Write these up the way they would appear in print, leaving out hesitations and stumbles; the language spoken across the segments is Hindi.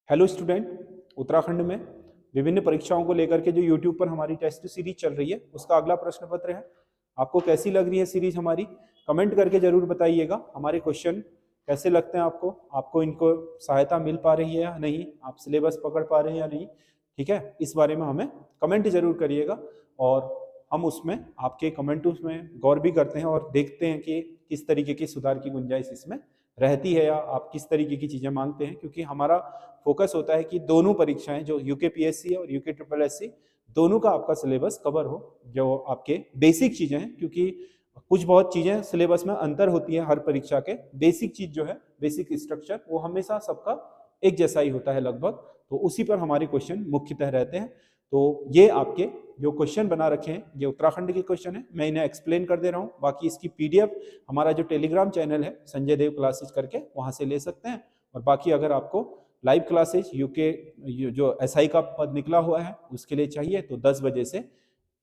हेलो स्टूडेंट, उत्तराखंड में विभिन्न परीक्षाओं को लेकर के जो यूट्यूब पर हमारी टेस्ट सीरीज चल रही है उसका अगला प्रश्न पत्र है। आपको कैसी लग रही है सीरीज हमारी? कमेंट करके जरूर बताइएगा। हमारे क्वेश्चन कैसे लगते हैं आपको? आपको इनको सहायता मिल पा रही है या नहीं? आप सिलेबस पकड़ पा रहे हैं या नहीं? ठीक है, इस बारे में हमें कमेंट जरूर करिएगा और हम उसमें आपके कमेंट उसमें गौर भी करते हैं और देखते हैं कि किस तरीके की सुधार की गुंजाइश इसमें रहती है या आप किस तरीके की चीजें मांगते हैं, क्योंकि हमारा फोकस होता है कि दोनों परीक्षाएं जो यूके पीएससी और यूके ट्रिपल एससी दोनों का आपका सिलेबस कवर हो, जो आपके बेसिक चीजें हैं, क्योंकि कुछ बहुत चीजें सिलेबस में अंतर होती है हर परीक्षा के। बेसिक चीज जो है, बेसिक स्ट्रक्चर, वो हमेशा सबका एक जैसा ही होता है लगभग, तो उसी पर हमारे क्वेश्चन मुख्यतः रहते हैं। तो ये आपके जो क्वेश्चन बना रखे हैं ये उत्तराखंड के क्वेश्चन है, मैं इन्हें एक्सप्लेन कर दे रहा हूँ। बाकी इसकी पीडीएफ हमारा जो टेलीग्राम चैनल है संजय देव क्लासेस करके, वहां से ले सकते हैं। और बाकी अगर आपको लाइव क्लासेज यूके जो एसआई का पद निकला हुआ है उसके लिए चाहिए तो 10 बजे से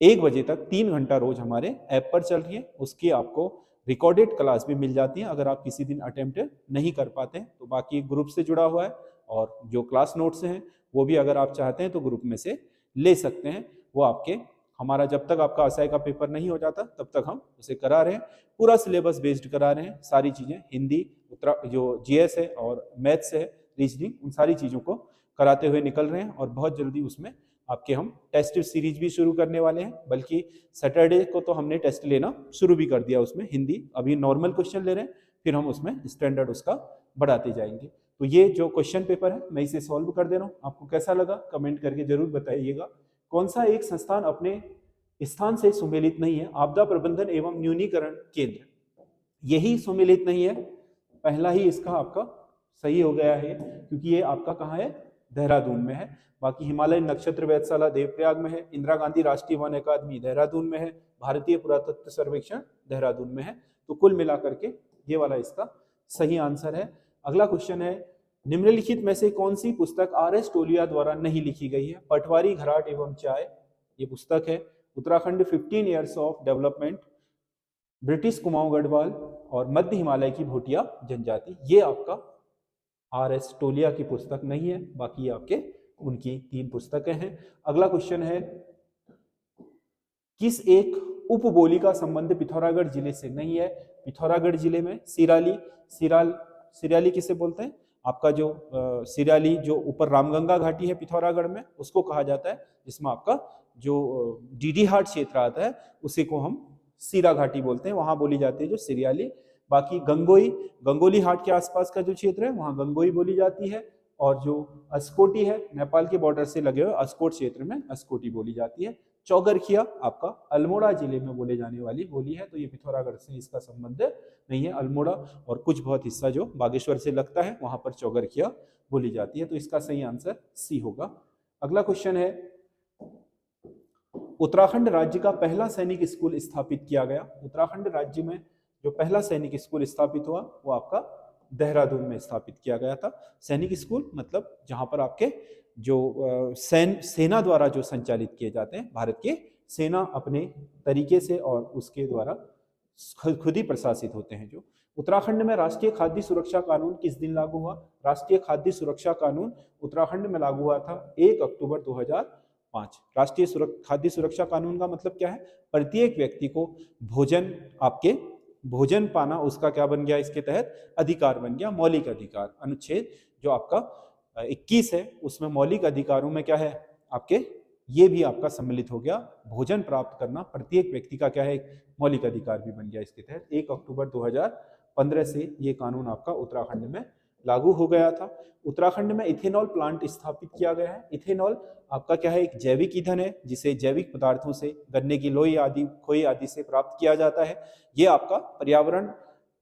1 बजे तक 3 घंटा रोज हमारे ऐप पर चल रही है। उसकी आपको रिकॉर्डेड क्लास भी मिल जाती है अगर आप किसी दिन अटेम्प्ट नहीं कर पाते हैं तो। बाकी ग्रुप से जुड़ा हुआ है और जो क्लास नोट्स हैं वो भी अगर आप चाहते हैं तो ग्रुप में से ले सकते हैं। वो आपके हमारा जब तक आपका एसआई का पेपर नहीं हो जाता तब तक हम उसे करा रहे हैं। पूरा सिलेबस बेस्ड करा रहे हैं, सारी चीजें हिंदी जो जीएस है और मैथ्स है, रीजनिंग, उन सारी चीजों को कराते हुए निकल रहे हैं। और बहुत जल्दी उसमें आपके हम टेस्ट सीरीज भी शुरू करने वाले हैं, बल्कि सैटरडे को तो हमने टेस्ट लेना शुरू भी कर दिया उसमें। हिंदी अभी नॉर्मल क्वेश्चन ले रहे हैं, फिर हम उसमें स्टैंडर्ड उसका बढ़ाते जाएंगे। तो ये जो क्वेश्चन पेपर है मैं इसे सॉल्व कर दे रहा हूँ, आपको कैसा लगा कमेंट करके जरूर बताइएगा। कौन सा एक संस्थान अपने स्थान से सुमेलित नहीं है? आपदा प्रबंधन एवं न्यूनीकरण केंद्र, यही सुमेलित नहीं है। पहला ही इसका आपका सही हो गया है, क्योंकि ये आपका कहाँ है? देहरादून में है। बाकी हिमालय नक्षत्र वेधशाला देवप्रयाग में है, इंदिरा गांधी राष्ट्रीय वन अकादमी देहरादून में है, भारतीय पुरातत्व सर्वेक्षण देहरादून में है। तो कुल मिलाकर के ये वाला इसका सही आंसर है। अगला क्वेश्चन है, निम्नलिखित में से कौन सी पुस्तक आर.एस. टोलिया द्वारा नहीं लिखी गई है? पटवारी, घराट एवं चाय, ये पुस्तक है। Uttarakhand 15 years of development, British Kumaon Garhwal और मध्य हिमालय की भोटिया जनजाति, ये आपका आर.एस. टोलिया की पुस्तक नहीं है। बाकी आपके उनकी 3 पुस्तकें हैं। अगला क्वेश्चन है, किस एक उपबोली का संबंध पिथौरागढ़ जिले से नहीं है? पिथौरागढ़ जिले में सिराली किसे बोलते हैं? आपका जो सिराली जो ऊपर रामगंगा घाटी है पिथौरागढ़ में, उसको कहा जाता है, जिसमें आपका जो डीडी हाट क्षेत्र आता है उसी को हम सीरा घाटी बोलते हैं, वहां बोली जाती है जो सिरियाली। बाकी गंगोली हाट के आसपास का जो क्षेत्र है वहां गंगोई बोली जाती है। और जो अस्कोटी है, नेपाल के बॉर्डर से लगे हुए अस्कोट क्षेत्र में अस्कोटी बोली जाती है। चौगरखिया आपका अल्मोड़ा जिले में बोले जाने वाली बोली है, तो ये पिथौरागढ़ से इसका संबंध नहीं है। अल्मोड़ा और कुछ बहुत हिस्सा जो बागेश्वर से लगता है वहां पर चौगरखिया बोली जाती है। तो इसका सही आंसर सी होगा। अगला क्वेश्चन है, उत्तराखंड राज्य का पहला सैनिक स्कूल स्थापित किया गया। उत्तराखंड राज्य में जो पहला सैनिक स्कूल स्थापित हुआ वो आपका देहरादून में स्थापित किया गया था। सैनिक स्कूल मतलब जहां पर आपके जो सेना द्वारा जो संचालित किए जाते हैं, भारत के सेना अपने तरीके से और उसके द्वारा खुद ही प्रशासित होते हैं। जो उत्तराखंड में राष्ट्रीय खाद्य सुरक्षा कानून किस दिन लागू हुआ? राष्ट्रीय खाद्य सुरक्षा कानून उत्तराखंड में लागू हुआ था 1 अक्टूबर 2005। राष्ट्रीय खाद्य सुरक्षा कानून का मतलब क्या है? प्रत्येक व्यक्ति को भोजन पाना उसका क्या बन गया? इसके तहत अधिकार बन गया, मौलिक अधिकार। अनुच्छेद जो आपका 21 है उसमें मौलिक अधिकारों में क्या है आपके, ये भी आपका सम्मिलित हो गया। भोजन प्राप्त करना प्रत्येक व्यक्ति का क्या है? एक मौलिक अधिकार भी बन गया इसके तहत। 1 अक्टूबर 2015 से ये कानून आपका उत्तराखंड में लागू हो गया था। उत्तराखंड में इथेनॉल प्लांट स्थापित किया गया है। इथेनॉल आपका क्या है? एक जैविक ईंधन है जिसे जैविक पदार्थों से, गन्ने की लोई आदि, खोई आदि से प्राप्त किया जाता है। ये आपका पर्यावरण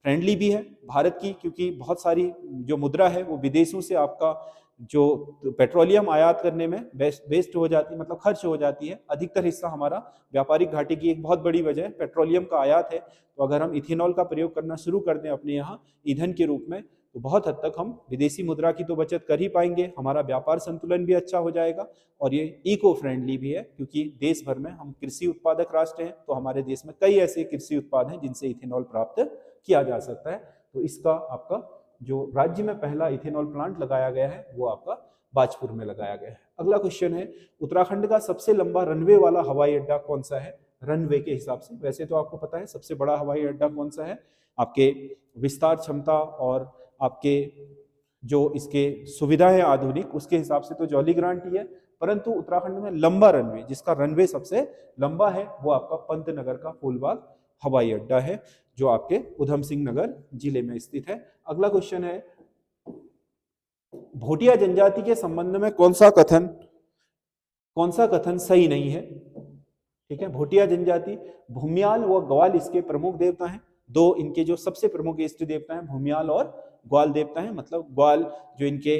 फ्रेंडली भी है भारत की, क्योंकि बहुत सारी जो मुद्रा है वो विदेशों से आपका जो पेट्रोलियम आयात करने में वेस्ट हो जाती है, मतलब खर्च हो जाती है। अधिकतर हिस्सा हमारा व्यापारिक घाटे की एक बहुत बड़ी वजह पेट्रोलियम का आयात है। तो अगर हम इथेनॉल का प्रयोग करना शुरू कर दें अपने यहाँ ईंधन के रूप में, तो बहुत हद तक हम विदेशी मुद्रा की तो बचत कर ही पाएंगे, हमारा व्यापार संतुलन भी अच्छा हो जाएगा और ये इको फ्रेंडली भी है, क्योंकि देश भर में हम कृषि उत्पादक राष्ट्र हैं। तो हमारे देश में कई ऐसे कृषि उत्पाद हैं जिनसे इथेनॉल प्राप्त किया जा सकता है। तो इसका आपका जो राज्य में पहला इथेनॉल प्लांट लगाया गया है वो आपका बाजपुर में लगाया गया है। अगला क्वेश्चन है, उत्तराखंड का सबसे लंबा रनवे वाला हवाई अड्डा कौन सा है? रनवे के हिसाब से, वैसे तो आपको पता है सबसे बड़ा हवाई अड्डा कौन सा है, आपके विस्तार क्षमता और आपके जो इसके सुविधा है आधुनिक, उसके हिसाब से तो जौलीग्रांट ही है, परंतु उत्तराखंड में लंबा रनवे, जिसका रनवे सबसे लंबा है, वो आपका पंतनगर का फूलबाग हवाई अड्डा है, जो आपके उधम सिंह नगर जिले में स्थित है। अगला क्वेश्चन है, भोटिया जनजाति के संबंध में कौन सा कथन सही नहीं है? ठीक है, भोटिया जनजाति, भूमियाल व ग्वाल इसके प्रमुख देवता हैं। दो इनके जो सबसे प्रमुख इष्ट देवता हैं भूमियाल और ग्वाल देवता हैं। मतलब ग्वाल जो इनके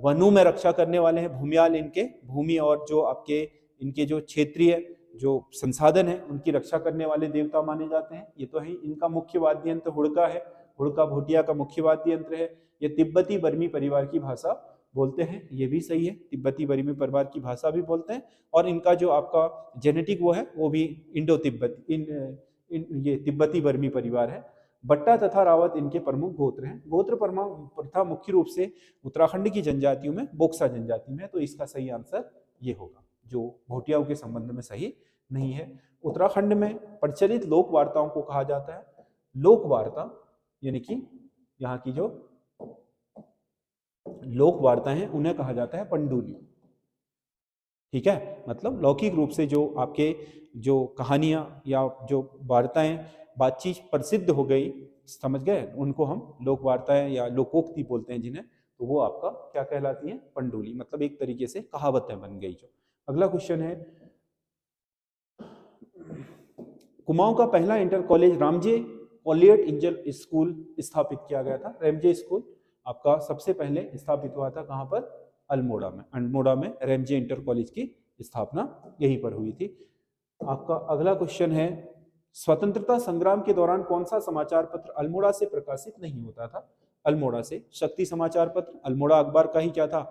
वनों में रक्षा करने वाले हैं, भूमियाल इनके भूमि और जो आपके इनके जो क्षेत्रीय जो संसाधन है उनकी रक्षा करने वाले देवता माने जाते हैं। ये तो है। इनका मुख्य वाद्य यंत्र हुड़का है, हुड़का भोटिया का मुख्य वाद्य यंत्र है। ये तिब्बती बर्मी परिवार की भाषा बोलते हैं, ये भी सही है, तिब्बती बर्मी परिवार की भाषा भी बोलते हैं। और इनका जो आपका जेनेटिक वो है वो भी इंडो तिब्बती ये तिब्बती बर्मी परिवार है। बट्टा तथा रावत इनके प्रमुख गोत्र हैं। गोत्र प्रथा मुख्य रूप से उत्तराखंड की जनजातियों में बोक्सा जनजाति में, तो इसका सही आंसर ये होगा, जो भोटियाओं के संबंध में सही नहीं है। उत्तराखंड में प्रचलित लोक वार्ताओं को कहा जाता है लोक वार्ता, यानी कि यहाँ की जो लोक वार्ता है उन्हें कहा जाता है पंडुली। ठीक है, मतलब लौकिक रूप से जो आपके जो कहानियां या जो वार्ताएं बातचीत प्रसिद्ध हो गई, समझ गए, उनको हम लोक वार्ताएं या लोकोक्ति बोलते हैं जिन्हें, तो वो आपका क्या कहलाती है? पंडुली, मतलब एक तरीके से कहावतें बन गई जो। अगला क्वेश्चन है, कुमाऊं का पहला इंटर कॉलेज रामजे कॉलियट इंजल स्कूल स्थापित किया गया था। रेमजे स्कूल आपका सबसे पहले स्थापित हुआ था कहां पर? अल्मोड़ा में। अल्मोड़ा में रेमजे इंटर कॉलेज की स्थापना यहीं पर हुई थी। आपका अगला क्वेश्चन है, स्वतंत्रता संग्राम के दौरान कौन सा समाचार पत्र अल्मोड़ा से प्रकाशित नहीं होता था? अल्मोड़ा से शक्ति समाचार पत्र, अल्मोड़ा अखबार का ही क्या था?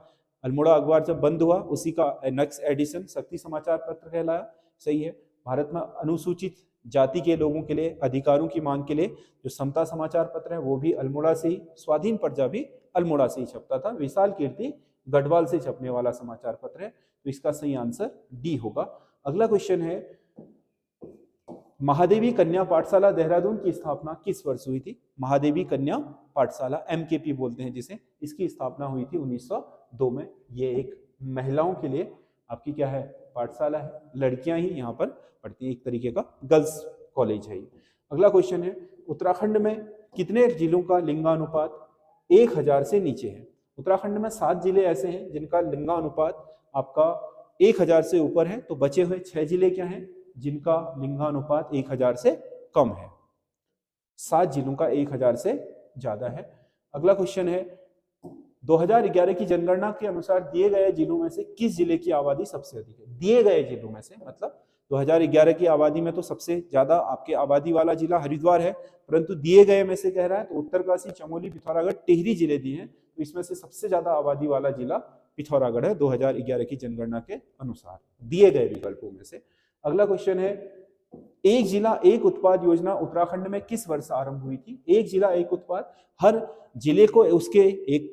अल्मोड़ा अखबार जब बंद हुआ उसी का नेक्स्ट एडिशन शक्ति समाचार पत्र कहलाया। सही है। भारत में अनुसूचित जाति के लोगों के लिए अधिकारों की मांग के लिए जो समता समाचार पत्र है वो भी अल्मोड़ा से ही, स्वाधीन प्रजा भी अल्मोड़ा से ही छपता था। विशाल कीर्ति गढ़वाल से छपने वाला समाचार पत्र है, तो इसका सही आंसर डी होगा। अगला क्वेश्चन है, महादेवी कन्या पाठशाला देहरादून की स्थापना किस वर्ष हुई थी? महादेवी कन्या पाठशाला, एमकेपी बोलते हैं जिसे, इसकी स्थापना हुई थी 1902 में। ये एक महिलाओं के लिए आपकी क्या है? पाठशाला है, लड़कियां ही यहाँ पर पढ़ती हैं, एक तरीके का गर्ल्स कॉलेज है। अगला क्वेश्चन है, उत्तराखंड में कितने जिलों का लिंगानुपात 1000 से नीचे है? उत्तराखंड में 7 जिले ऐसे हैं जिनका लिंगानुपात आपका 1000 से ऊपर है, तो बचे हुए 6 जिले क्या हैं जिनका लिंगानुपात 1000 से कम है। 7 जिलों का 1000 से ज्यादा है। अगला क्वेश्चन है, 2011 की जनगणना के अनुसार दिए गए जिलों में से किस जिले की आबादी सबसे अधिक है? दिए गए जिलों में से मतलब 2011 की आबादी में तो सबसे ज्यादा आपके आबादी वाला जिला हरिद्वार है, परंतु दिए गए में से कह रहा है तो उत्तरकाशी, चमोली, पिथौरागढ़, टिहरी जिले दिए हैं, तो इसमें से सबसे ज्यादा आबादी वाला जिला पिथौरागढ़ है 2011 की जनगणना के अनुसार, दिए गए विकल्पों में से। अगला क्वेश्चन है, एक जिला एक उत्पाद योजना उत्तराखंड में किस वर्ष आरंभ हुई थी? एक जिला एक उत्पाद, हर जिले को उसके एक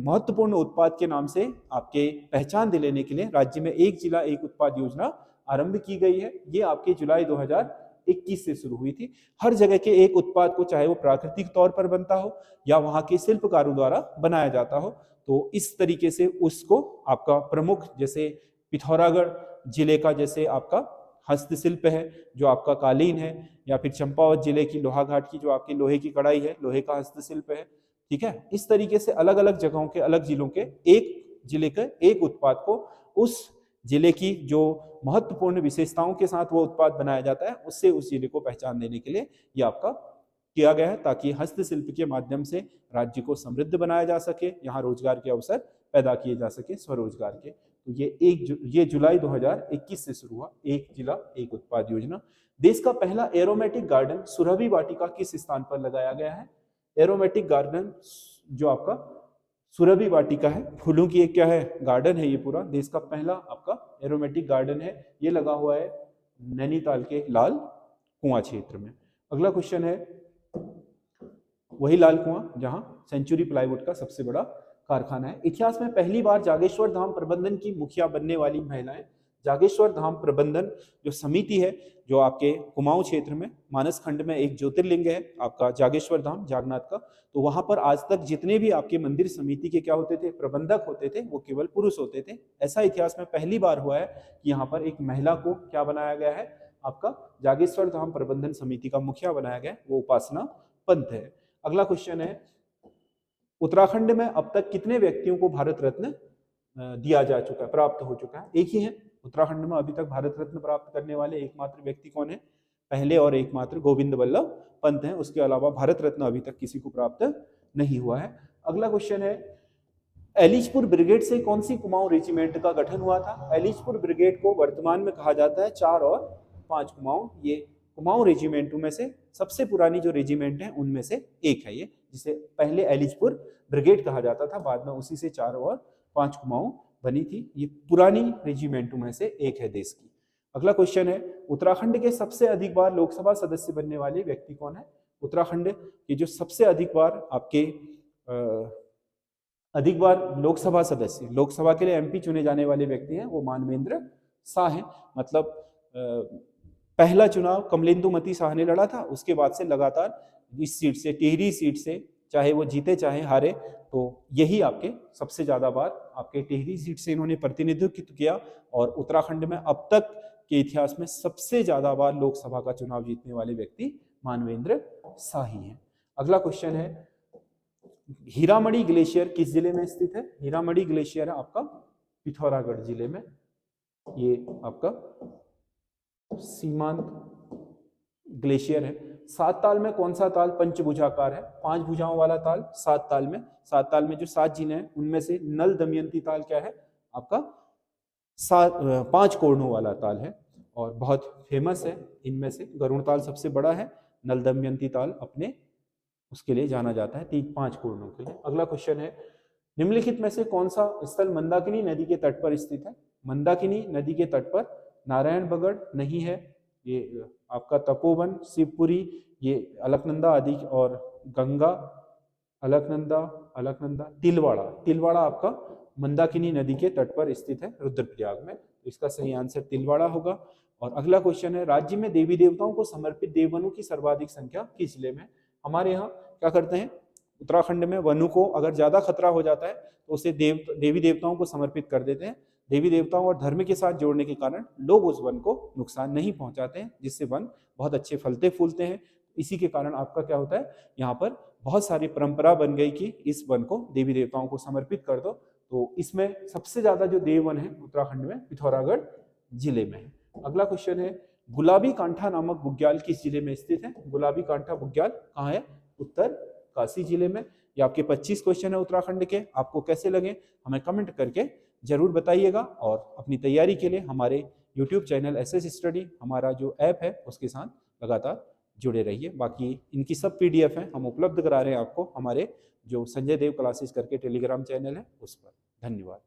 महत्वपूर्ण उत्पाद के नाम से आपके पहचान दिलाने के लिए राज्य में एक जिला एक उत्पाद योजना आरंभ की गई है। ये आपके जुलाई 2021 से शुरू हुई थी। हर जगह के एक उत्पाद को, चाहे वो प्राकृतिक तौर पर बनता हो या वहां के शिल्पकारों द्वारा बनाया जाता हो, तो इस तरीके से उसको आपका प्रमुख, जैसे पिथौरागढ़ जिले का जैसे आपका हस्तशिल्प है जो आपका कालीन है, या फिर चंपावत जिले की लोहाघाट की जो आपकी लोहे की कढ़ाई है, लोहे का हस्तशिल्प है। ठीक है, इस तरीके से अलग अलग जगहों के, अलग जिलों के एक जिले के एक उत्पाद को उस जिले की जो महत्वपूर्ण विशेषताओं के साथ वो उत्पाद बनाया जाता है, उससे उस जिले को पहचान देने के लिए ये आपका किया गया है, ताकि हस्तशिल्प के माध्यम से राज्य को समृद्ध बनाया जा सके, यहाँ रोजगार के अवसर पैदा किए जा सके, स्वरोजगार के। तो ये जुलाई 2021 से शुरू हुआ एक जिला एक उत्पाद योजना। देश का पहला एरोमेटिक गार्डन सुरभि वाटिका किस स्थान पर लगाया गया है? एरोमेटिक गार्डन जो आपका सुरभि वाटिका है, फूलों की एक क्या है? गार्डन है ये पूरा। देश का पहला आपका एरोमेटिक गार्डन है, ये लगा हुआ है नैनीताल के लाल कुआं क्षेत्र में। अगला क्वेश्चन है, वही लाल कुआं जहां सेंचुरी प्लाईवुड का सबसे बड़ा कारखाना है। इतिहास में पहली बार जागेश्वर धाम प्रबंधन की मुखिया बनने वाली महिलाएं। जागेश्वर धाम प्रबंधन जो समिति है, जो आपके कुमाऊं क्षेत्र में मानस खंड में एक ज्योतिर्लिंग है आपका जागेश्वर धाम जागनाथ का, तो वहां पर आज तक जितने भी आपके मंदिर समिति के क्या होते थे, प्रबंधक होते थे, वो केवल पुरुष होते थे। ऐसा इतिहास में पहली बार हुआ है कि यहाँ पर एक महिला को क्या बनाया गया है, आपका जागेश्वर धाम प्रबंधन समिति का मुखिया बनाया गया है, वो उपासना पंत है। अगला क्वेश्चन है, उत्तराखंड में अब तक कितने व्यक्तियों को भारत रत्न दिया जा चुका है, प्राप्त हो चुका है? एक ही है। उत्तराखंड में अभी तक भारत रत्न प्राप्त करने वाले एकमात्र व्यक्ति कौन है? पहले और एकमात्र गोविंद वल्लभ पंत हैं। उसके अलावा भारत रत्न अभी तक किसी को प्राप्त नहीं हुआ है। अगला क्वेश्चन है, एलिचपुर ब्रिगेड से कौन सी कुमाऊं रेजिमेंट का गठन हुआ था? एलिचपुर ब्रिगेड को वर्तमान में कहा जाता है 4 और 5 कुमाऊं। ये कुमाऊं रेजिमेंटों में से सबसे पुरानी जो रेजिमेंट है उनमें से एक है ये, जिसे पहले एलिचपुर ब्रिगेड कहा जाता था, बाद में उसी से 4 और 5 कुमाऊं बनी थी। ये पुरानी रेजिमेंटों में से एक है देश की। अगला क्वेश्चन है, उत्तराखंड के सबसे अधिक बार लोकसभा सदस्य बनने वाले व्यक्ति कौन है? उत्तराखंड के जो सबसे अधिक बार आपके अधिक बार लोकसभा सदस्य, लोकसभा के लिए एमपी चुने जाने वाले व्यक्ति हैं, वो मानवेंद्र शाह हैं। मतलब पहला चुनाव कमलेंदु शाह ने लड़ा था, उसके बाद से लगातार इस सीट से, टिहरी सीट से, चाहे वो जीते चाहे हारे, तो यही आपके सबसे ज्यादा बार आपके टिहरी सीट से इन्होंने प्रतिनिधित्व किया। और उत्तराखंड में अब तक के इतिहास में सबसे ज्यादा बार लोकसभा का चुनाव जीतने वाले व्यक्ति मानवेंद्र शाह ही हैं। अगला क्वेश्चन है, हीरामढ़ी ग्लेशियर किस जिले में स्थित है? हीरामढ़ी ग्लेशियर है आपका पिथौरागढ़ जिले में। ये आपका सीमांत ग्लेशियर है। 7 ताल में कौन सा ताल पंचभुजाकार है? 5 भुजाओं वाला ताल 7 ताल में। 7 ताल में जो 7 जिले हैं उनमें से नल दमयंती ताल क्या है? आपका 5 कोणों वाला ताल है और बहुत फेमस है। इनमें से गरुड़ ताल सबसे बड़ा है, नल दमयंती ताल अपने उसके लिए जाना जाता है 5 कोणों के लिए। अगला क्वेश्चन है, निम्नलिखित में से कौन सा स्थल मंदाकिनी नदी के तट पर स्थित है? मंदाकिनी नदी के तट पर नारायणबगड़ नहीं है, ये आपका तपोवन, शिवपुरी, ये अलकनंदा आदि, और गंगा, अलकनंदा, तिलवाड़ा आपका मंदाकिनी नदी के तट पर स्थित है रुद्रप्रयाग में। तो इसका सही आंसर तिलवाड़ा होगा। और अगला क्वेश्चन है, राज्य में देवी देवताओं को समर्पित देववनों की सर्वाधिक संख्या किस जिले में? हमारे यहाँ क्या करते हैं, उत्तराखंड में वनों को अगर ज्यादा खतरा हो जाता है तो उसे देवी देवताओं को समर्पित कर देते हैं। देवी देवताओं और धर्म के साथ जोड़ने के कारण लोग उस वन को नुकसान नहीं पहुंचाते हैं, जिससे वन बहुत अच्छे फलते फूलते हैं। इसी के कारण आपका क्या होता है, यहाँ पर बहुत सारी परंपरा बन गई कि इस वन को देवी देवताओं को समर्पित कर दो। तो इसमें सबसे ज्यादा जो देव वन है उत्तराखंड में पिथौरागढ़ जिले में है। अगला क्वेश्चन है, गुलाबी कांठा नामक बुग्याल किस जिले में स्थित है? गुलाबी कांठा बुग्याल कहाँ है? उत्तर काशी जिले में। ये आपके 25 क्वेश्चन है उत्तराखंड के। आपको कैसे लगे हमें कमेंट करके जरूर बताइएगा। और अपनी तैयारी के लिए हमारे YouTube चैनल SS स्टडी, हमारा जो ऐप है, उसके साथ लगातार जुड़े रहिए। बाकी इनकी सब PDF हैं हम उपलब्ध करा रहे हैं आपको हमारे जो संजय देव क्लासेस करके टेलीग्राम चैनल है उस पर। धन्यवाद।